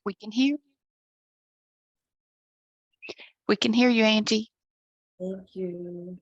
We can hear you. We can hear you, Angie. Thank you.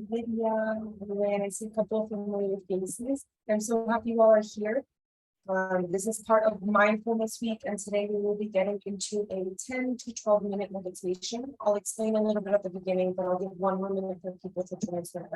Lydia, and I see a couple of familiar faces. I'm so happy you all are here. This is part of Mindfulness Week, and today we will be getting into a 10 to 12-minute meditation. I'll explain a little bit at the beginning, but I'll give 1 more minute for people to transfer.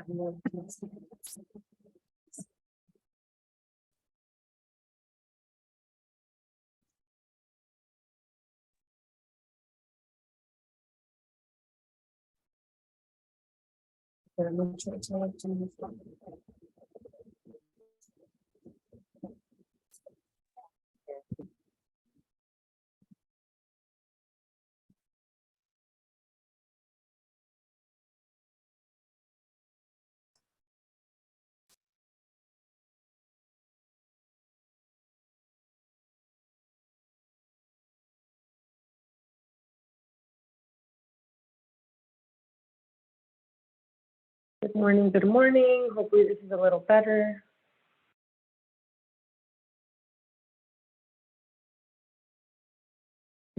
Good morning, good morning. Hopefully this is a little better.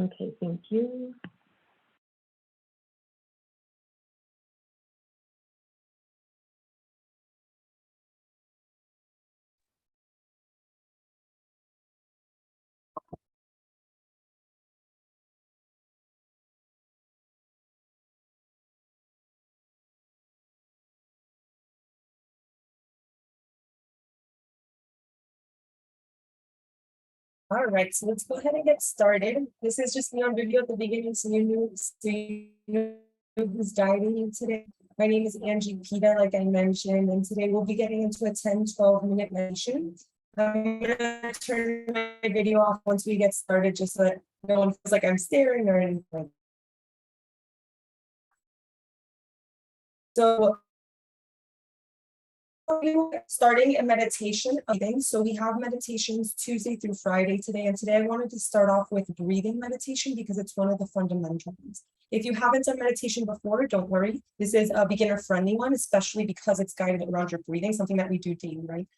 Okay, thank you. All right, so let's go ahead and get started. This is just me on video at the beginning, so you know who's diving in today. My name is Angie Pita, like I mentioned, and today we'll be getting into a 10-12-minute meditation. I'm gonna turn my video off once we get started, just so that no one feels like I'm staring or anything. So starting a meditation. So we have meditations Tuesday through Friday today. And today I wanted to start off with breathing meditation because it's one of the fundamentals. If you haven't done meditation before, don't worry. This is a beginner-friendly one, especially because it's guided around your breathing, something that we do daily, right?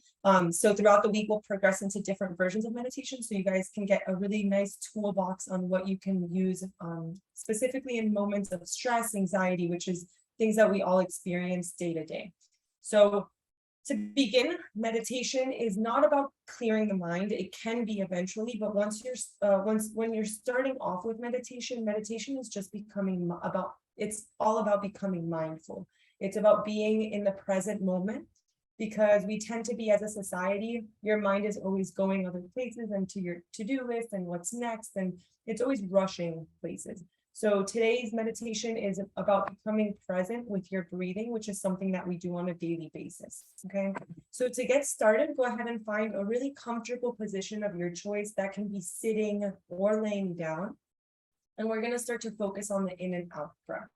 So throughout the week, we'll progress into different versions of meditation so you guys can get a really nice toolbox on what you can use specifically in moments of stress, anxiety, which is things that we all experience day to day. So to begin, meditation is not about clearing the mind. It can be eventually, but when you're starting off with meditation, meditation is just it's all about becoming mindful. It's about being in the present moment, because we tend to be, as a society, your mind is always going other places and to your to-do list and what's next, and it's always rushing places. So today's meditation is about becoming present with your breathing, which is something that we do on a daily basis, okay? So to get started, go ahead and find a really comfortable position of your choice. That can be sitting or laying down. And we're gonna start to focus on the in and out breath.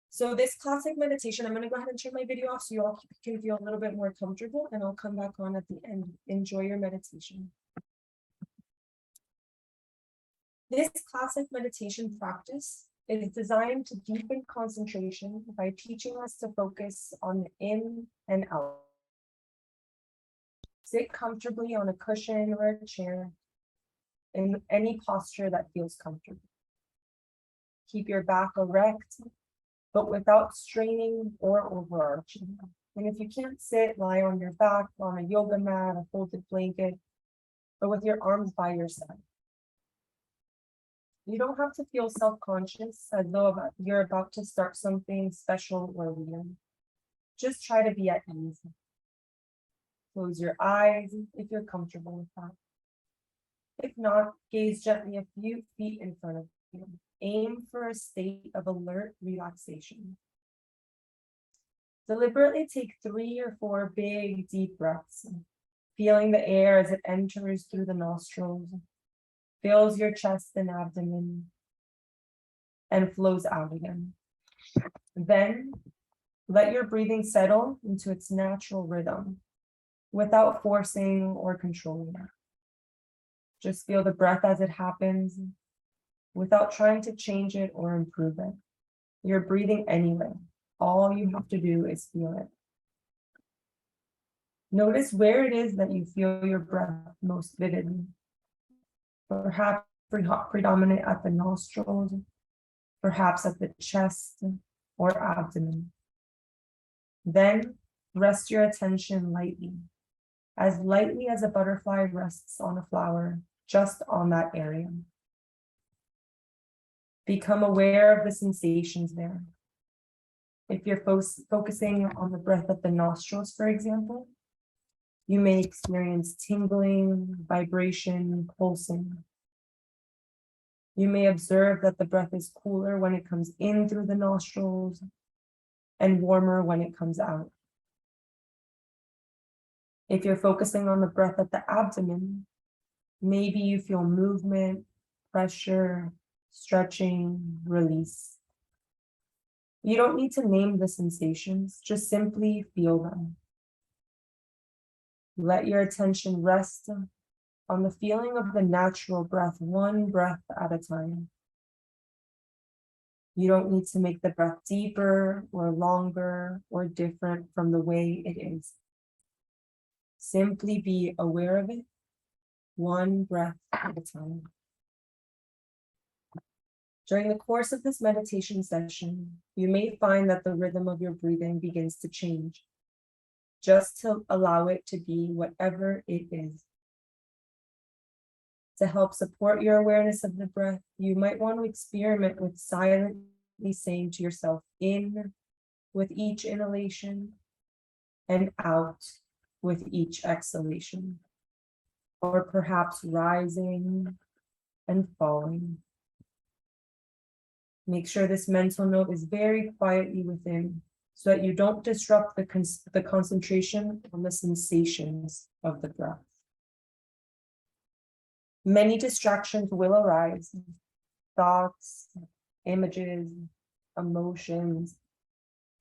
So this classic meditation, I'm gonna go ahead and turn my video off so you all can feel a little bit more comfortable, and I'll come back on at the end. Enjoy your meditation. This classic meditation practice is designed to deepen concentration by teaching us to focus on the in and out. Sit comfortably on a cushion or a chair in any posture that feels comfortable. Keep your back erect, but without straining or overarching. And if you can't sit, lie on your back, on a yoga mat, a folded blanket, or with your arms by your side. You don't have to feel self-conscious as though you're about to start something special or weird. Just try to be at ease. Close your eyes if you're comfortable with that. If not, gaze gently a few feet in front of you. Aim for a state of alert relaxation. Deliberately take 3 or 4 big, deep breaths, feeling the air as it enters through the nostrils, fills your chest and abdomen, and flows out again. Then, let your breathing settle into its natural rhythm, without forcing or controlling it. Just feel the breath as it happens, without trying to change it or improve it. You're breathing anyway. All you have to do is feel it. Notice where it is that you feel your breath most vividly. Perhaps predominant at the nostrils, perhaps at the chest or abdomen. Then rest your attention lightly as a butterfly rests on a flower, just on that area. Become aware of the sensations there. If you're focusing on the breath of the nostrils, for example, you may experience tingling, vibration, pulsing. You may observe that the breath is cooler when it comes in through the nostrils and warmer when it comes out. If you're focusing on the breath at the abdomen, maybe you feel movement, pressure, stretching, release. You don't need to name the sensations, just simply feel them. Let your attention rest on the feeling of the natural breath, one breath at a time. You don't need to make the breath deeper or longer or different from the way it is. Simply be aware of it, one breath at a time. During the course of this meditation session, you may find that the rhythm of your breathing begins to change, just to allow it to be whatever it is. To help support your awareness of the breath, you might want to experiment with silently saying to yourself, in with each inhalation and out with each exhalation, or perhaps rising and falling. Make sure this mental note is very quietly within so that you don't disrupt the concentration on the sensations of the breath. Many distractions will arise, thoughts, images, emotions,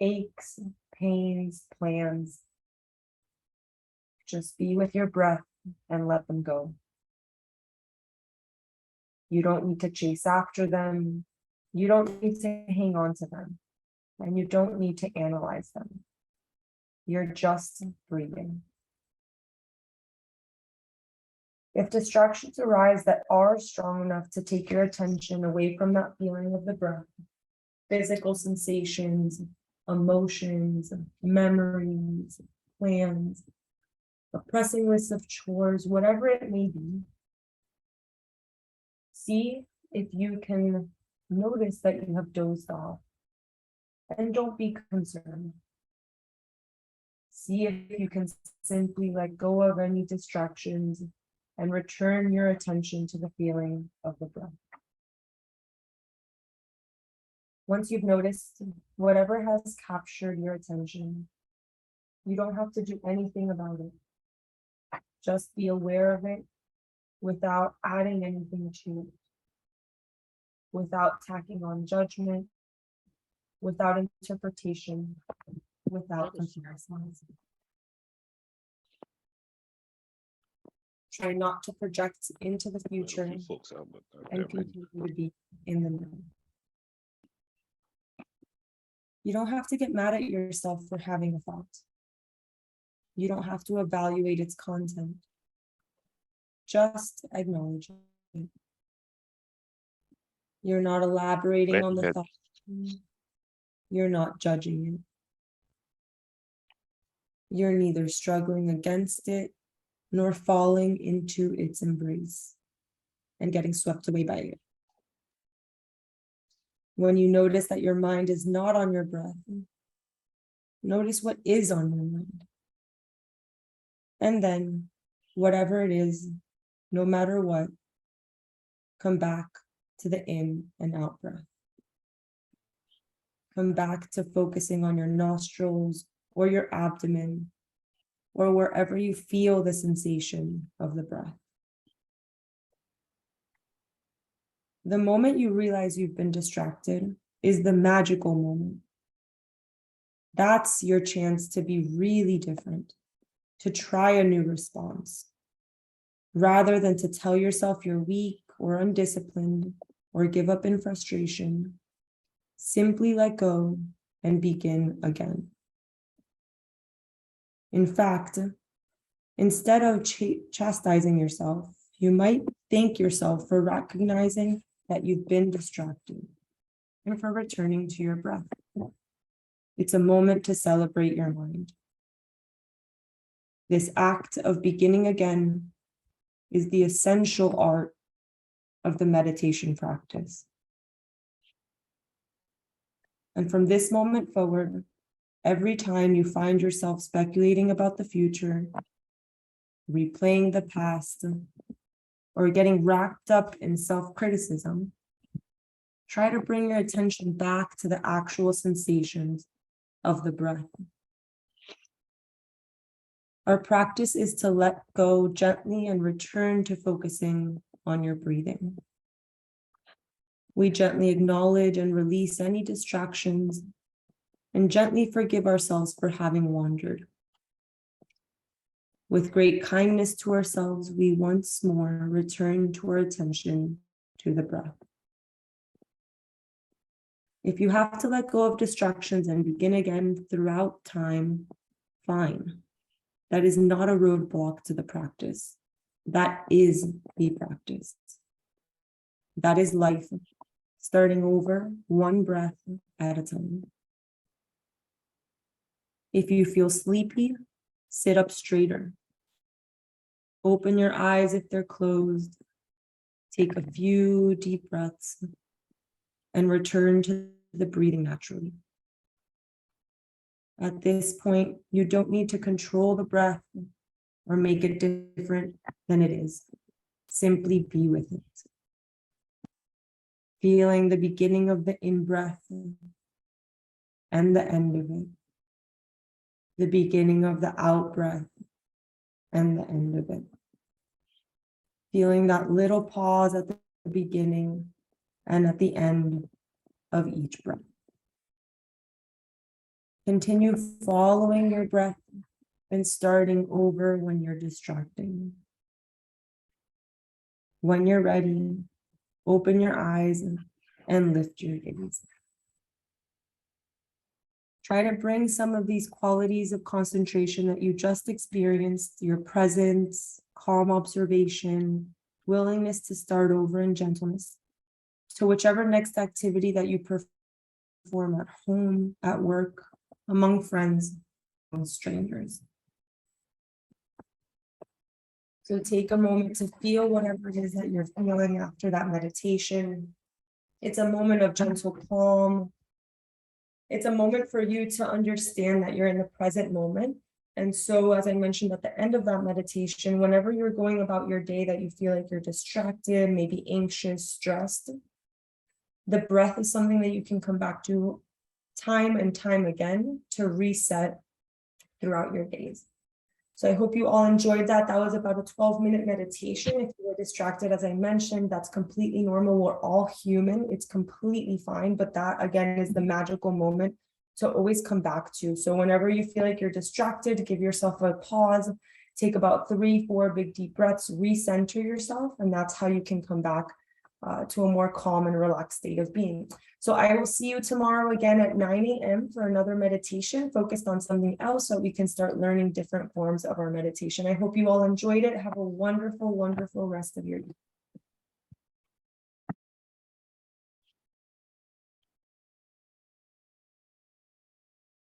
aches, pains, plans. Just be with your breath and let them go. You don't need to chase after them. You don't need to hang on to them. And you don't need to analyze them. You're just breathing. If distractions arise that are strong enough to take your attention away from that feeling of the breath, physical sensations, emotions, memories, plans, a pressing list of chores, whatever it may be, see if you can notice that you have dozed off, and don't be concerned. See if you can simply let go of any distractions and return your attention to the feeling of the breath. Once you've noticed whatever has captured your attention, you don't have to do anything about it. Just be aware of it without adding anything to it, without tacking on judgment, without interpretation, without comparison. Try not to project into the future and continue to be in the now. You don't have to get mad at yourself for having a thought. You don't have to evaluate its content. Just acknowledge it. You're not elaborating on the thought. You're not judging it. You're neither struggling against it nor falling into its embrace and getting swept away by it. When you notice that your mind is not on your breath, notice what is on your mind. And then, whatever it is, no matter what, come back to the in and out breath. Come back to focusing on your nostrils or your abdomen or wherever you feel the sensation of the breath. The moment you realize you've been distracted is the magical moment. That's your chance to be really different, to try a new response, rather than to tell yourself you're weak or undisciplined or give up in frustration. Simply let go and begin again. In fact, instead of chastising yourself, you might thank yourself for recognizing that you've been distracted and for returning to your breath. It's a moment to celebrate your mind. This act of beginning again is the essential art of the meditation practice. And from this moment forward, every time you find yourself speculating about the future, replaying the past, or getting wrapped up in self-criticism, try to bring your attention back to the actual sensations of the breath. Our practice is to let go gently and return to focusing on your breathing. We gently acknowledge and release any distractions and gently forgive ourselves for having wandered. With great kindness to ourselves, we once more return to our attention to the breath. If you have to let go of distractions and begin again throughout time, fine. That is not a roadblock to the practice. That is the practice. That is life, starting over one breath at a time. If you feel sleepy, sit up straighter. Open your eyes if they're closed. Take a few deep breaths and return to the breathing naturally. At this point, you don't need to control the breath or make it different than it is. Simply be with it. Feeling the beginning of the in-breath and the end of it. The beginning of the out-breath and the end of it. Feeling that little pause at the beginning and at the end of each breath. Continue following your breath and starting over when you're distracting. When you're ready, open your eyes and lift your gaze. Try to bring some of these qualities of concentration that you just experienced, your presence, calm observation, willingness to start over, and gentleness, to whichever next activity that you perform at home, at work, among friends, and strangers. So take a moment to feel whatever it is that you're feeling after that meditation. It's a moment of gentle calm. It's a moment for you to understand that you're in the present moment. And so, as I mentioned at the end of that meditation, whenever you're going about your day that you feel like you're distracted, maybe anxious, stressed, the breath is something that you can come back to time and time again to reset throughout your days. So I hope you all enjoyed that. That was about a 12-minute meditation. If you were distracted, as I mentioned, that's completely normal. We're all human. It's completely fine. But that, again, is the magical moment to always come back to. So whenever you feel like you're distracted, give yourself a pause, take about 3-4 big deep breaths, recenter yourself, and that's how you can come back to a more calm and relaxed state of being. So I will see you tomorrow again at 9 a.m. for another meditation focused on something else so we can start learning different forms of our meditation. I hope you all enjoyed it. Have a wonderful, wonderful rest of your day.